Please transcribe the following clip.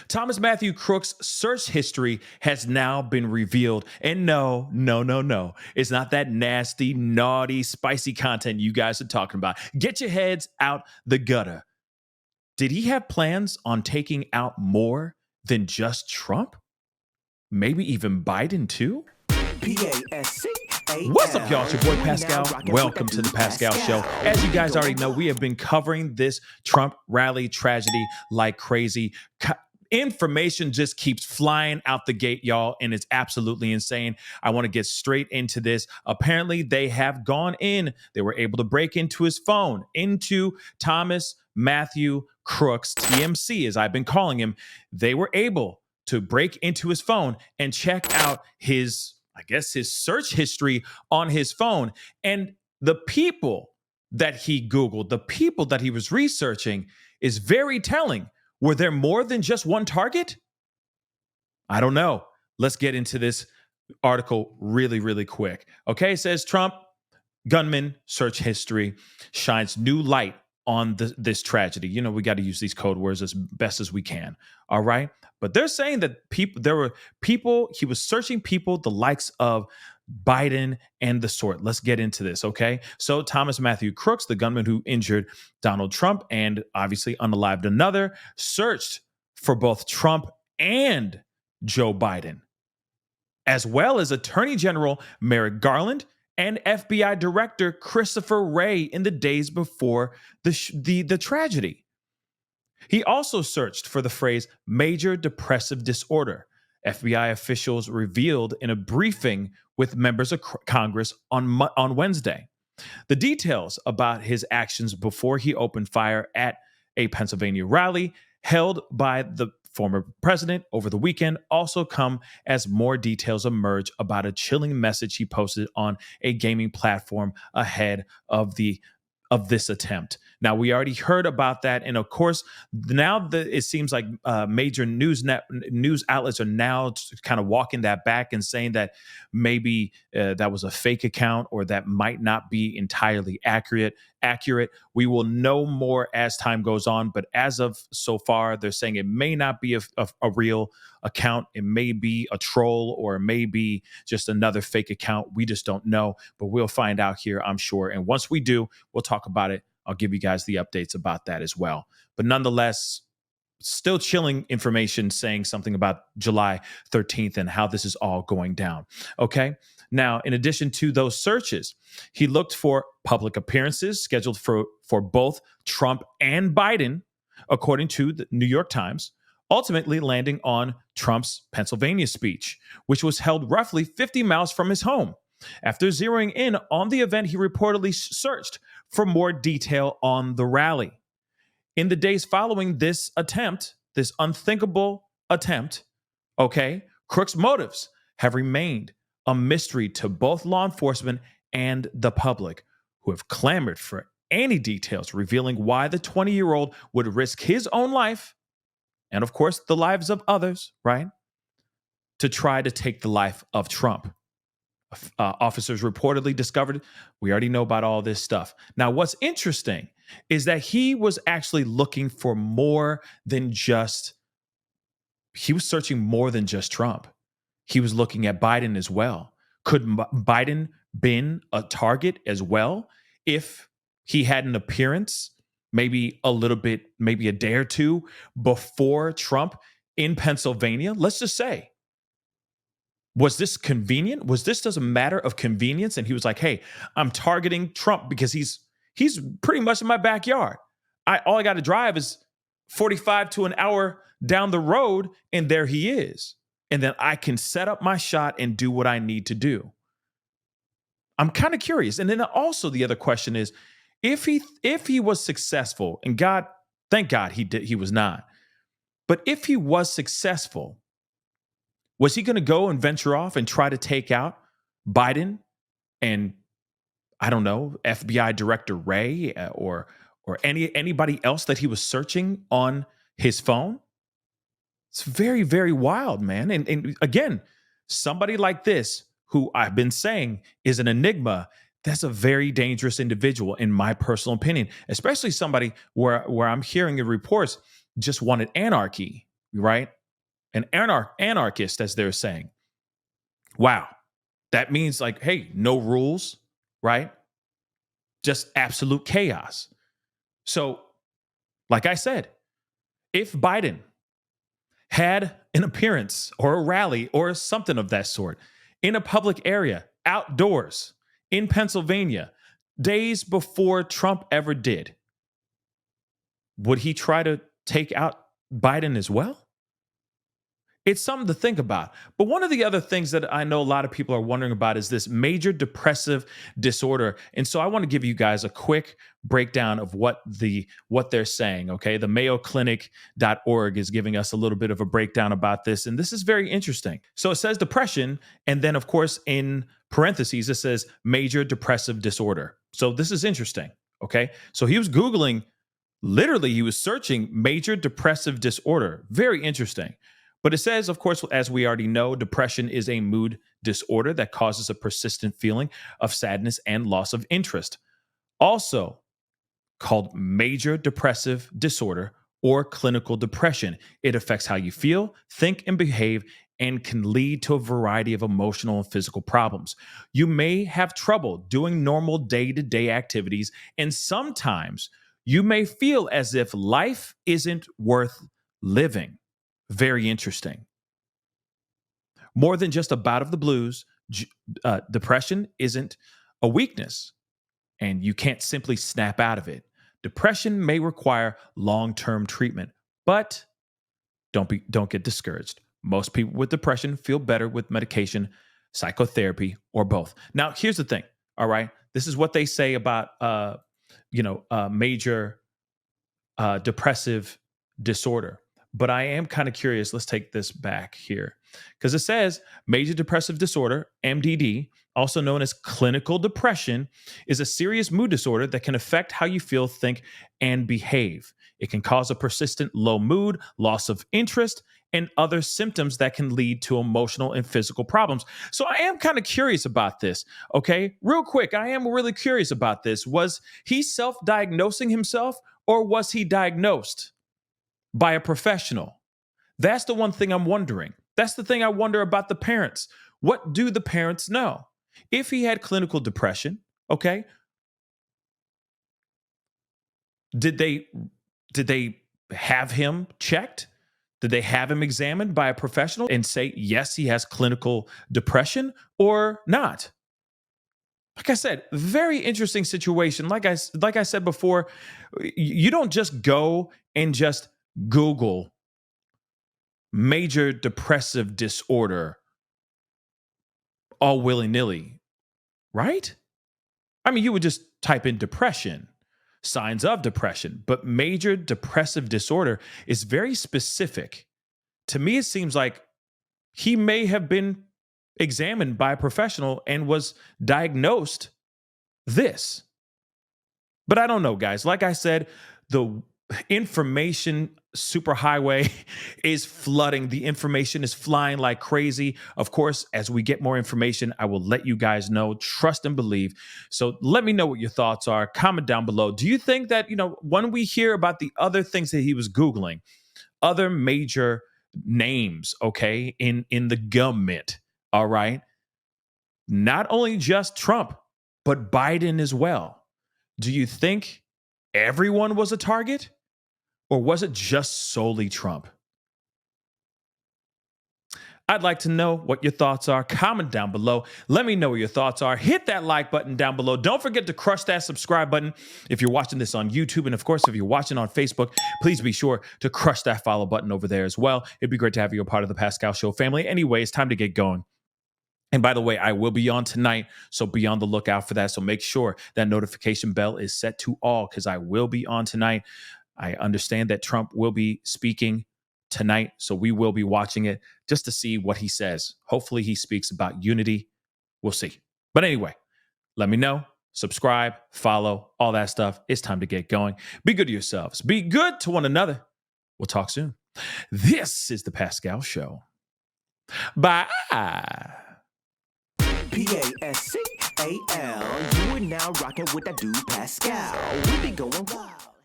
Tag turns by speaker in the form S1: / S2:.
S1: Thomas Matthew Crooks' search history has now been revealed. And no, no, no, no. It's not that nasty, naughty, spicy content you guys are talking about. Get your heads out the gutter. Did he have plans on taking out more than just Trump? Maybe even Biden too? What's up, y'all? It's your boy Pascal. Welcome to the Pascal Show. As you guys already know, we have been covering this Trump rally tragedy like crazy. Information just keeps flying out the gate, y'all, and it's absolutely insane. I want to get straight into this. Apparently, they have gone in. They were able to break into his phone, into Thomas Matthew Crooks, TMC, as I've been calling him. They were able to break into his phone and check out his search history on his phone. And the people that he Googled, the people that he was researching is very telling. Were there more than just one target? I don't know. Let's get into this article really, really quick. Okay, it says Trump gunman search history shines new light on this tragedy. You know, we got to use these code words as best as we can. All right. But they're saying that he was searching people the likes of Biden and the sort. Let's get into this. Okay. So Thomas Matthew Crooks, the gunman who injured Donald Trump and obviously unalived another, searched for both Trump and Joe Biden, as well as Attorney General Merrick Garland and FBI Director Christopher Wray in the days before the tragedy. He also searched for the phrase major depressive disorder. FBI officials revealed in a briefing with members of Congress on Wednesday. The details about his actions before he opened fire at a Pennsylvania rally held by the former president over the weekend also come as more details emerge about a chilling message he posted on a gaming platform ahead of this attempt. Now, we already heard about that. And of course, now it seems like major news outlets are now kind of walking that back and saying that maybe that was a fake account or that might not be entirely accurate. We will know more as time goes on. But as of so far, they're saying it may not be a real account. It may be a troll or it may be just another fake account. We just don't know. But we'll find out here, I'm sure. And once we do, we'll talk about it. I'll give you guys the updates about that as well. But nonetheless, still chilling information saying something about July 13th and how this is all going down. Okay. Now, in addition to those searches, he looked for public appearances scheduled for both Trump and Biden, according to the New York Times, ultimately landing on Trump's Pennsylvania speech, which was held roughly 50 miles from his home. After zeroing in on the event, he reportedly searched for more detail on the rally. In the days following this unthinkable attempt, Crooks' motives have remained a mystery to both law enforcement and the public, who have clamored for any details revealing why the 20-year-old would risk his own life and, of course, the lives of others, right, to try to take the life of Trump. Officers reportedly discovered, we already know about all this stuff. Now, what's interesting is that he was actually looking for more than just, he was searching more than just Trump. He was looking at Biden as well. Could Biden been a target as well if he had an appearance, maybe a day or two before Trump in Pennsylvania? Let's just say, was this convenient? Was this just a matter of convenience? And he was like, hey, I'm targeting Trump because he's pretty much in my backyard. All I got to drive is 45 to an hour down the road, and there he is. And then I can set up my shot and do what I need to do. I'm kind of curious. And then also the other question is, if he was successful, and thank God he was not. But if he was successful, was he going to go and venture off and try to take out Biden and, I don't know, FBI Director Wray or anybody else that he was searching on his phone? It's very, very wild, man. And again, somebody like this, who I've been saying is an enigma, that's a very dangerous individual, in my personal opinion, especially somebody where I'm hearing in reports just wanted anarchy, right? an anarchist, as they're saying. Wow. That means like, hey, no rules, right? Just absolute chaos. So, like I said, if Biden had an appearance or a rally or something of that sort in a public area, outdoors, in Pennsylvania, days before Trump ever did, would he try to take out Biden as well? It's something to think about. But one of the other things that I know a lot of people are wondering about is this major depressive disorder. And so I want to give you guys a quick breakdown of what they're saying, okay? The mayoclinic.org is giving us a little bit of a breakdown about this, and this is very interesting. So it says depression, and then of course in parentheses it says major depressive disorder. So this is interesting, okay? So he was Googling, literally he was searching major depressive disorder. Very interesting. But it says, of course, as we already know, depression is a mood disorder that causes a persistent feeling of sadness and loss of interest. Also called major depressive disorder or clinical depression. It affects how you feel, think, and behave, and can lead to a variety of emotional and physical problems. You may have trouble doing normal day-to-day activities, and sometimes you may feel as if life isn't worth living. Very interesting. More than just a bout of the blues, depression isn't a weakness, and you can't simply snap out of it. Depression may require long-term treatment, but don't get discouraged. Most people with depression feel better with medication, psychotherapy, or both. Now, here's the thing. All right, this is what they say about major depressive disorder. But I am kind of curious. Let's take this back here because it says major depressive disorder, MDD, also known as clinical depression, is a serious mood disorder that can affect how you feel, think, and behave. It can cause a persistent low mood, loss of interest, and other symptoms that can lead to emotional and physical problems. So I am kind of curious about this. Okay, real quick, I am really curious about this. Was he self-diagnosing himself, or was he diagnosed by a professional? That's the one thing I'm wondering. That's the thing I wonder about the parents. What do the parents know? If he had clinical depression, okay, did they have him checked? Did they have him examined by a professional and say, yes, he has clinical depression or not? Like I said, very interesting situation. Like I said before, you don't just go and just Google major depressive disorder all willy-nilly, right? I mean, you would just type in depression, signs of depression, but major depressive disorder is very specific. To me, it seems like he may have been examined by a professional and was diagnosed this. But I don't know, guys. Like I said, the information superhighway is flooding. The information is flying like crazy. Of course, as we get more information, I will let you guys know. Trust and believe. So let me know what your thoughts are. Comment down below. Do you think that, when we hear about the other things that he was Googling, other major names, okay, in the government, all right, not only just Trump, but Biden as well. Do you think everyone was a target? Or was it just solely Trump? I'd like to know what your thoughts are. Comment down below. Let me know what your thoughts are. Hit that like button down below. Don't forget to crush that subscribe button if you're watching this on YouTube. And of course, if you're watching on Facebook, please be sure to crush that follow button over there as well. It'd be great to have you a part of the Pascal Show family. Anyway, it's time to get going. And by the way, I will be on tonight, so be on the lookout for that. So make sure that notification bell is set to all because I will be on tonight. I understand that Trump will be speaking tonight, so we will be watching it just to see what he says. Hopefully he speaks about unity. We'll see. But anyway, let me know. Subscribe, follow, all that stuff. It's time to get going. Be good to yourselves. Be good to one another. We'll talk soon. This is The Pascal Show. Bye.
S2: Pascal, you are now rocking with that dude Pascal. We be going wild.